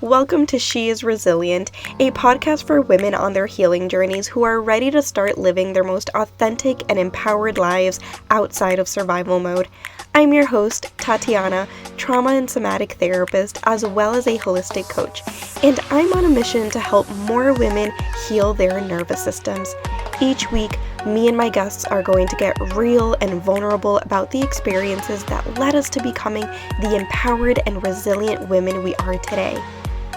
Welcome to She is Resilient, a podcast for women on their healing journeys who are ready to start living their most authentic and empowered lives outside of survival mode. I'm your host, Tatiana, trauma and somatic therapist, as well as a holistic coach, and I'm on a mission to help more women heal their nervous systems. Each week, me and my guests are going to get real and vulnerable about the experiences that led us to becoming the empowered and resilient women we are today.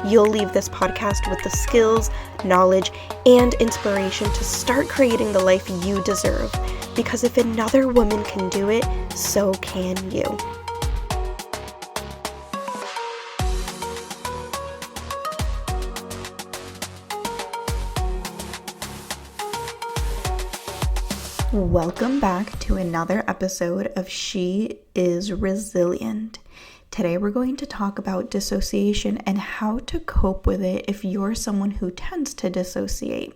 You'll leave this podcast with the skills, knowledge, and inspiration to start creating the life you deserve. Because if another woman can do it, so can you. Welcome back to another episode of She is Resilient. Today we're going to talk about dissociation and how to cope with it if you're someone who tends to dissociate.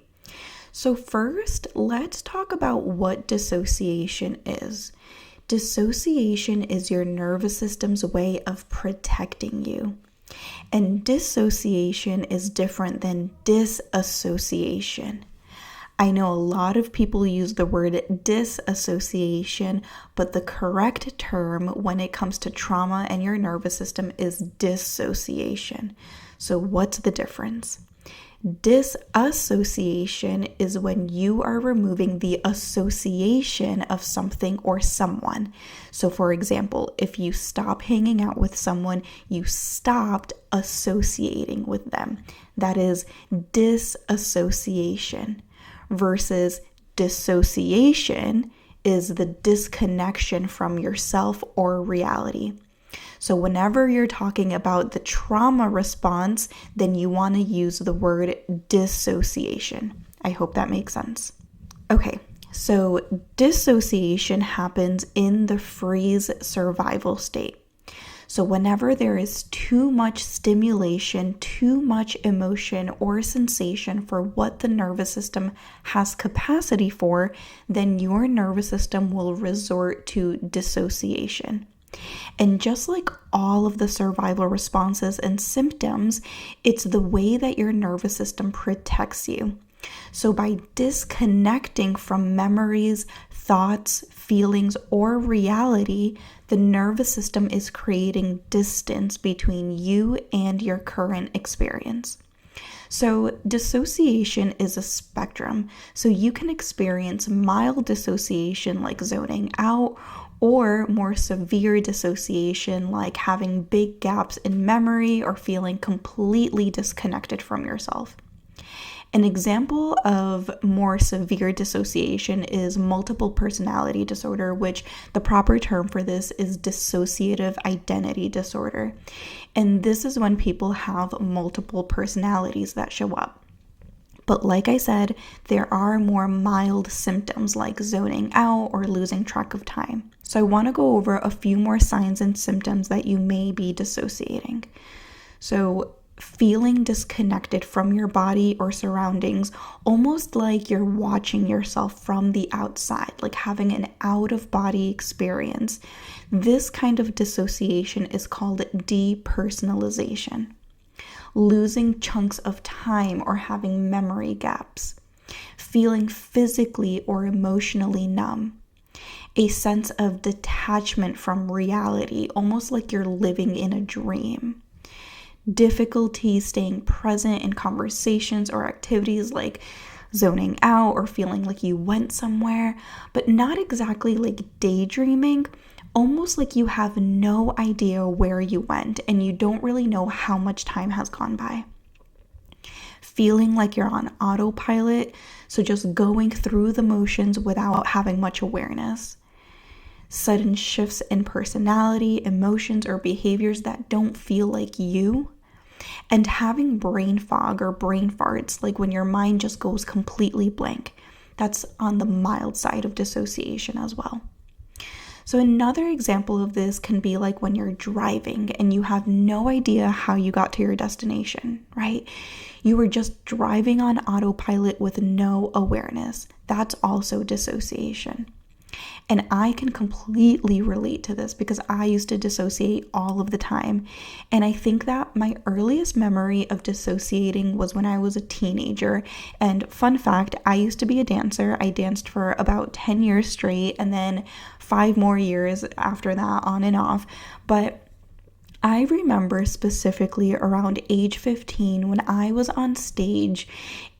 So first, let's talk about what dissociation is. Dissociation is your nervous system's way of protecting you. And dissociation is different than disassociation. I know a lot of people use the word disassociation, but the correct term when it comes to trauma and your nervous system is dissociation. So what's the difference? Disassociation is when you are removing the association of something or someone. So for example, if you stop hanging out with someone, you stopped associating with them. That is disassociation. Versus dissociation is the disconnection from yourself or reality. So whenever you're talking about the trauma response, then you want to use the word dissociation. I hope that makes sense. Okay, so dissociation happens in the freeze survival state. So whenever there is too much stimulation, too much emotion or sensation for what the nervous system has capacity for, then your nervous system will resort to dissociation. And just like all of the survival responses and symptoms, it's the way that your nervous system protects you. So by disconnecting from memories, thoughts, feelings, or reality, the nervous system is creating distance between you and your current experience. So dissociation is a spectrum. So you can experience mild dissociation like zoning out, or more severe dissociation like having big gaps in memory or feeling completely disconnected from yourself. An example of more severe dissociation is multiple personality disorder, which the proper term for this is dissociative identity disorder. And this is when people have multiple personalities that show up. But like I said, there are more mild symptoms like zoning out or losing track of time. So I want to go over a few more signs and symptoms that you may be dissociating. So feeling disconnected from your body or surroundings, almost like you're watching yourself from the outside, like having an out-of-body experience. This kind of dissociation is called depersonalization. Losing chunks of time or having memory gaps. Feeling physically or emotionally numb. A sense of detachment from reality, almost like you're living in a dream. Difficulty staying present in conversations or activities like zoning out or feeling like you went somewhere, but not exactly like daydreaming, almost like you have no idea where you went and you don't really know how much time has gone by. Feeling like you're on autopilot, so just going through the motions without having much awareness. Sudden shifts in personality, emotions, or behaviors that don't feel like you. And having brain fog or brain farts, like when your mind just goes completely blank. That's on the mild side of dissociation as well. So another example of this can be like when you're driving and you have no idea how you got to your destination, right? You were just driving on autopilot with no awareness. That's also dissociation. And I can completely relate to this because I used to dissociate all of the time. And I think that my earliest memory of dissociating was when I was a teenager. And fun fact, I used to be a dancer. I danced for about 10 years straight and then 5 more years after that, on and off. But I remember specifically around age 15 when I was on stage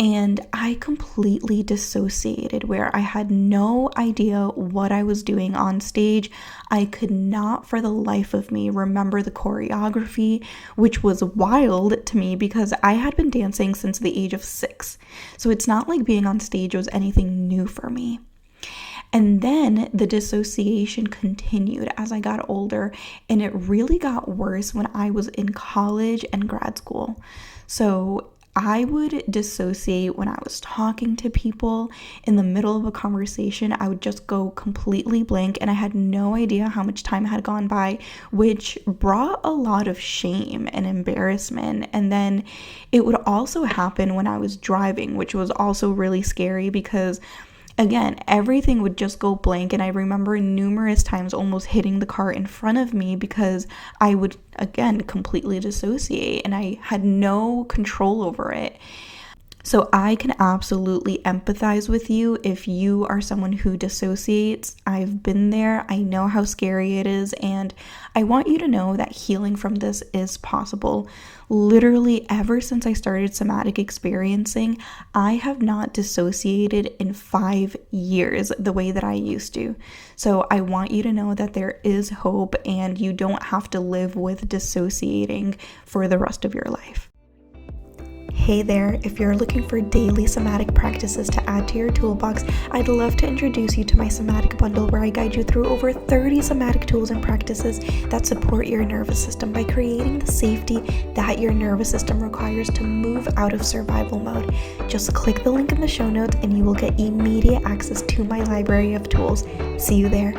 and I completely dissociated, where I had no idea what I was doing on stage. I could not for the life of me remember the choreography, which was wild to me because I had been dancing since the age of 6. So it's not like being on stage was anything new for me. And then the dissociation continued as I got older, and it really got worse when I was in college and grad school. So I would dissociate when I was talking to people. In the middle of a conversation, I would just go completely blank, and I had no idea how much time had gone by, which brought a lot of shame and embarrassment. And then it would also happen when I was driving, which was also really scary because again, everything would just go blank, and I remember numerous times almost hitting the car in front of me because I would, again, completely dissociate, and I had no control over it. So I can absolutely empathize with you if you are someone who dissociates. I've been there. I know how scary it is, and I want you to know that healing from this is possible. Literally, ever since I started somatic experiencing, I have not dissociated in 5 years the way that I used to. So I want you to know that there is hope, and you don't have to live with dissociating for the rest of your life. Hey there, if you're looking for daily somatic practices to add to your toolbox, I'd love to introduce you to my somatic bundle where I guide you through over 30 somatic tools and practices that support your nervous system by creating the safety that your nervous system requires to move out of survival mode. Just click the link in the show notes and you will get immediate access to my library of tools. See you there.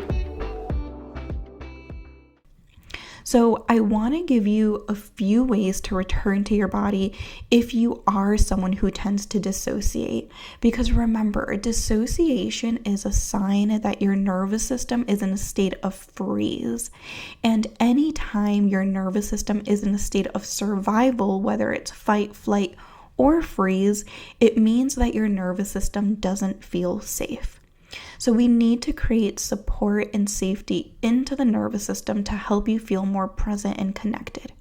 So I want to give you a few ways to return to your body if you are someone who tends to dissociate. Because remember, dissociation is a sign that your nervous system is in a state of freeze. And anytime your nervous system is in a state of survival, whether it's fight, flight, or freeze, it means that your nervous system doesn't feel safe. So we need to create support and safety into the nervous system to help you feel more present and connected.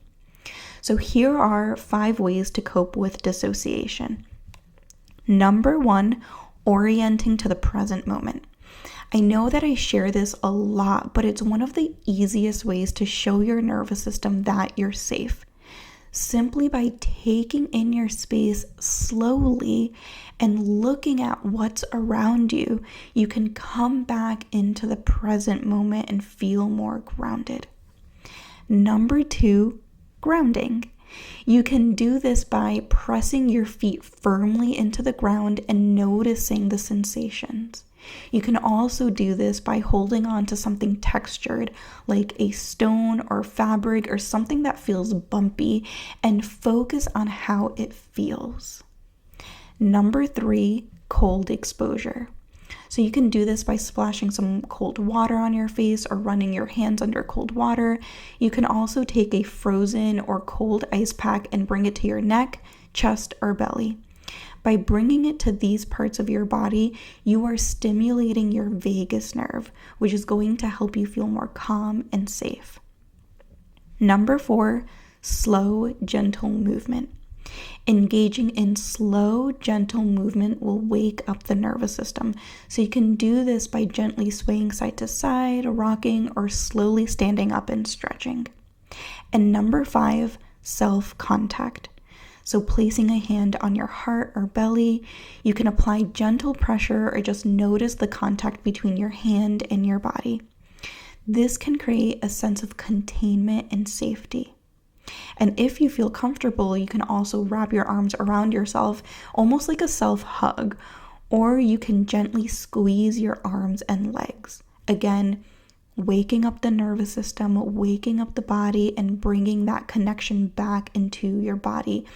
So here are 5 ways to cope with dissociation. Number 1, orienting to the present moment. I know that I share this a lot, but it's one of the easiest ways to show your nervous system that you're safe. Simply by taking in your space slowly and looking at what's around you, you can come back into the present moment and feel more grounded. Number 2, grounding. You can do this by pressing your feet firmly into the ground and noticing the sensations. You can also do this by holding on to something textured like a stone or fabric or something that feels bumpy and focus on how it feels. Number 3, cold exposure. So you can do this by splashing some cold water on your face or running your hands under cold water. You can also take a frozen or cold ice pack and bring it to your neck, chest, or belly. By bringing it to these parts of your body, you are stimulating your vagus nerve, which is going to help you feel more calm and safe. Number 4, slow, gentle movement. Engaging in slow, gentle movement will wake up the nervous system. So you can do this by gently swaying side to side, rocking, or slowly standing up and stretching. And number 5, self-contact. So placing a hand on your heart or belly, you can apply gentle pressure or just notice the contact between your hand and your body. This can create a sense of containment and safety. And if you feel comfortable, you can also wrap your arms around yourself, almost like a self-hug, or you can gently squeeze your arms and legs. Again, waking up the nervous system, waking up the body, and bringing that connection back into your body.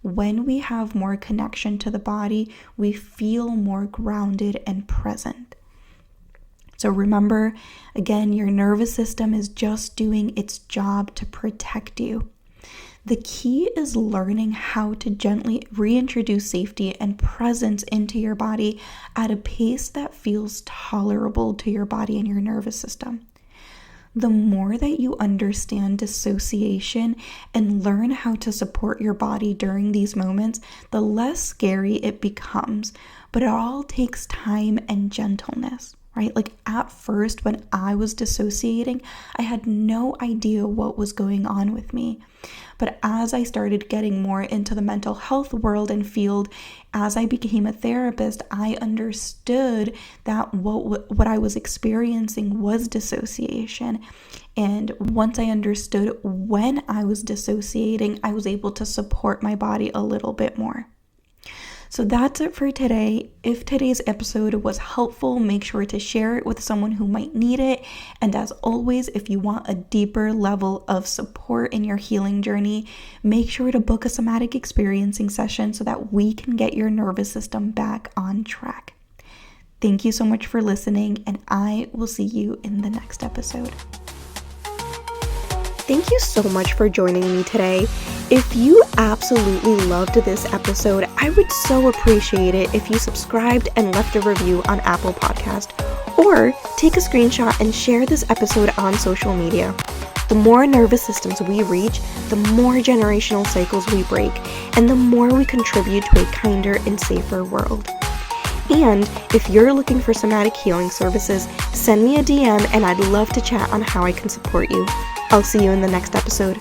When we have more connection to the body, we feel more grounded and present. So remember, again, your nervous system is just doing its job to protect you. The key is learning how to gently reintroduce safety and presence into your body at a pace that feels tolerable to your body and your nervous system. The more that you understand dissociation and learn how to support your body during these moments, the less scary it becomes. But it all takes time and gentleness, right? Like at first, when I was dissociating, I had no idea what was going on with me. But as I started getting more into the mental health world and field, as I became a therapist, I understood that what I was experiencing was dissociation. And once I understood when I was dissociating, I was able to support my body a little bit more. So that's it for today. If today's episode was helpful, make sure to share it with someone who might need it. And as always, if you want a deeper level of support in your healing journey, make sure to book a somatic experiencing session so that we can get your nervous system back on track. Thank you so much for listening, and I will see you in the next episode. Thank you so much for joining me today. If you absolutely loved this episode, I would so appreciate it if you subscribed and left a review on Apple Podcast, or take a screenshot and share this episode on social media. The more nervous systems we reach, the more generational cycles we break, and the more we contribute to a kinder and safer world. And if you're looking for somatic healing services, send me a DM and I'd love to chat on how I can support you. I'll see you in the next episode.